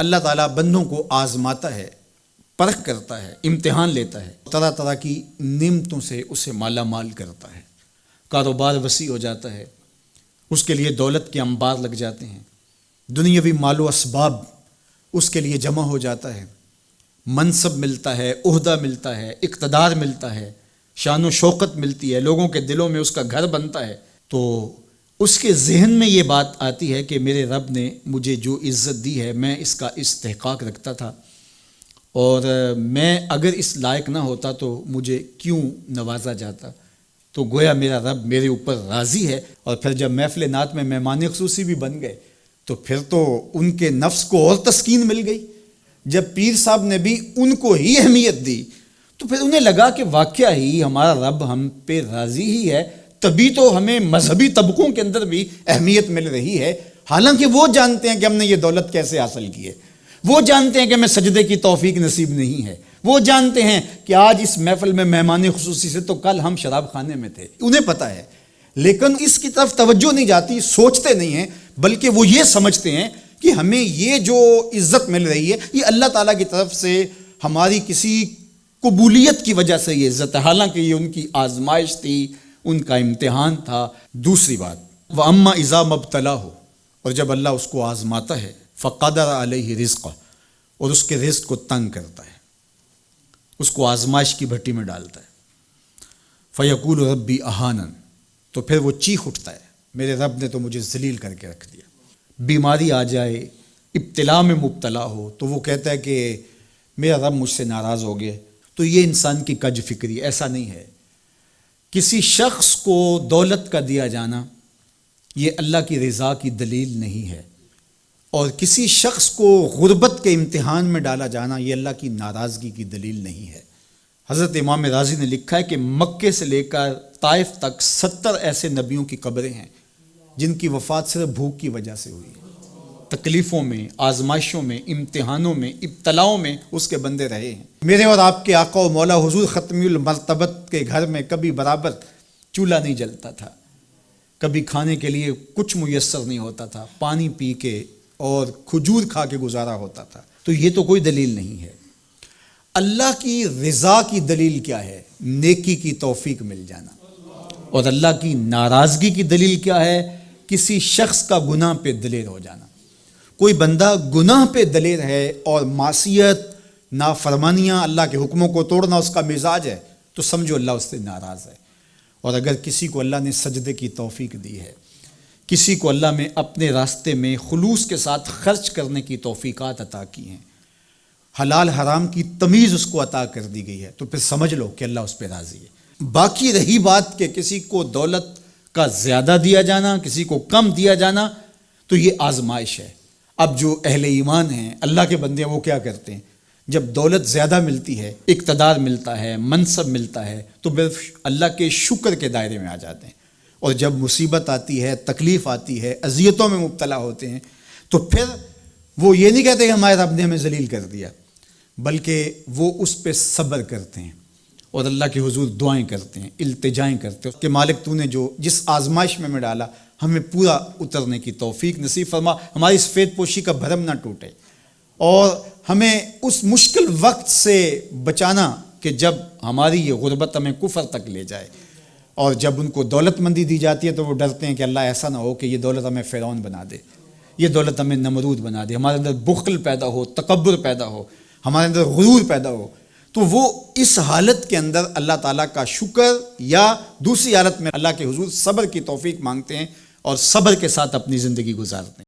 اللہ تعالیٰ بندوں کو آزماتا ہے، پرکھ کرتا ہے، امتحان لیتا ہے، طرح طرح کی نعمتوں سے اسے مالا مال کرتا ہے، کاروبار وسیع ہو جاتا ہے، اس کے لیے دولت کے انبار لگ جاتے ہیں، دنیاوی مال و اسباب اس کے لیے جمع ہو جاتا ہے، منصب ملتا ہے، عہدہ ملتا ہے، اقتدار ملتا ہے، شان و شوکت ملتی ہے، لوگوں کے دلوں میں اس کا گھر بنتا ہے، تو اس کے ذہن میں یہ بات آتی ہے کہ میرے رب نے مجھے جو عزت دی ہے میں اس کا استحقاق رکھتا تھا، اور میں اگر اس لائق نہ ہوتا تو مجھے کیوں نوازا جاتا، تو گویا میرا رب میرے اوپر راضی ہے۔ اور پھر جب محفل نعت میں مہمان خصوصی بھی بن گئے تو پھر تو ان کے نفس کو اور تسکین مل گئی۔ جب پیر صاحب نے بھی ان کو ہی اہمیت دی تو پھر انہیں لگا کہ واقعہ ہی ہمارا رب ہم پہ راضی ہی ہے، تبھی تو ہمیں مذہبی طبقوں کے اندر بھی اہمیت مل رہی ہے، حالانکہ وہ جانتے ہیں کہ ہم نے یہ دولت کیسے حاصل کی ہے، وہ جانتے ہیں کہ ہمیں سجدے کی توفیق نصیب نہیں ہے، وہ جانتے ہیں کہ آج اس محفل میں مہمان خصوصی سے تو کل ہم شراب خانے میں تھے، انہیں پتہ ہے، لیکن اس کی طرف توجہ نہیں جاتی، سوچتے نہیں ہیں، بلکہ وہ یہ سمجھتے ہیں کہ ہمیں یہ جو عزت مل رہی ہے یہ اللہ تعالیٰ کی طرف سے ہماری کسی قبولیت کی وجہ سے یہ عزت ہے، حالانکہ یہ ان کی آزمائش تھی، ان کا امتحان تھا۔ دوسری بات، وَأَمَّا إِذَا مَا ابْتَلَاهُ، اور جب اللہ اس کو آزماتا ہے، فَقَدَرَ عَلَيْهِ رِزْقَهُ، اور اس کے رزق کو تنگ کرتا ہے، اس کو آزمائش کی بھٹی میں ڈالتا ہے، فَيَقُولُ رَبِّي أَهَانَنِ، تو پھر وہ چیخ اٹھتا ہے، میرے رب نے تو مجھے ذلیل کر کے رکھ دیا۔ بیماری آ جائے، ابتلا میں مبتلا ہو تو وہ کہتا ہے کہ میرا رب مجھ سے ناراض ہو گیا، تو یہ انسان کی کج فکری، ایسا نہیں ہے۔ کسی شخص کو دولت کا دیا جانا یہ اللہ کی رضا کی دلیل نہیں ہے، اور کسی شخص کو غربت کے امتحان میں ڈالا جانا یہ اللہ کی ناراضگی کی دلیل نہیں ہے۔ حضرت امام رازی نے لکھا ہے کہ مکے سے لے کر طائف تک 70 ایسے نبیوں کی قبریں ہیں جن کی وفات صرف بھوک کی وجہ سے ہوئی، تکلیفوں میں، آزمائشوں میں، امتحانوں میں، ابتلاؤں میں اس کے بندے رہے ہیں۔ میرے اور آپ کے آقا و مولا حضور ختمی المرتبت کے گھر میں کبھی برابر چولہا نہیں جلتا تھا، کبھی کھانے کے لیے کچھ میسر نہیں ہوتا تھا، پانی پی کے اور کھجور کھا کے گزارا ہوتا تھا، تو یہ تو کوئی دلیل نہیں ہے۔ اللہ کی رضا کی دلیل کیا ہے؟ نیکی کی توفیق مل جانا۔ اور اللہ کی ناراضگی کی دلیل کیا ہے؟ کسی شخص کا گناہ پہ دلیر ہو جانا۔ کوئی بندہ گناہ پہ دلیر ہے اور معصیت، نافرمانیاں، اللہ کے حکموں کو توڑنا اس کا مزاج ہے، تو سمجھو اللہ اس سے ناراض ہے۔ اور اگر کسی کو اللہ نے سجدے کی توفیق دی ہے، کسی کو اللہ نے اپنے راستے میں خلوص کے ساتھ خرچ کرنے کی توفیقات عطا کی ہیں، حلال حرام کی تمیز اس کو عطا کر دی گئی ہے، تو پھر سمجھ لو کہ اللہ اس پہ راضی ہے۔ باقی رہی بات کہ کسی کو دولت کا زیادہ دیا جانا، کسی کو کم دیا جانا، تو یہ آزمائش ہے۔ اب جو اہل ایمان ہیں، اللہ کے بندے ہیں، وہ کیا کرتے ہیں؟ جب دولت زیادہ ملتی ہے، اقتدار ملتا ہے، منصب ملتا ہے، تو صرف اللہ کے شکر کے دائرے میں آ جاتے ہیں، اور جب مصیبت آتی ہے، تکلیف آتی ہے، اذیتوں میں مبتلا ہوتے ہیں، تو پھر وہ یہ نہیں کہتے کہ ہمارے رب نے ہمیں ذلیل کر دیا، بلکہ وہ اس پہ صبر کرتے ہیں اور اللہ کے حضور دعائیں کرتے ہیں، التجائیں کرتے ہیں کہ مالک تو نے جو جس آزمائش میں ڈالا ہمیں پورا اترنے کی توفیق نصیب فرما، ہماری سفید پوشی کا بھرم نہ ٹوٹے، اور ہمیں اس مشکل وقت سے بچانا کہ جب ہماری یہ غربت ہمیں کفر تک لے جائے۔ اور جب ان کو دولت مندی دی جاتی ہے تو وہ ڈرتے ہیں کہ اللہ ایسا نہ ہو کہ یہ دولت ہمیں فرعون بنا دے، یہ دولت ہمیں نمرود بنا دے، ہمارے اندر بخل پیدا ہو، تکبر پیدا ہو، ہمارے اندر غرور پیدا ہو، تو وہ اس حالت کے اندر اللہ تعالیٰ کا شکر یا دوسری حالت میں اللہ کے حضور صبر کی توفیق مانگتے ہیں اور صبر کے ساتھ اپنی زندگی گزارتے ہیں۔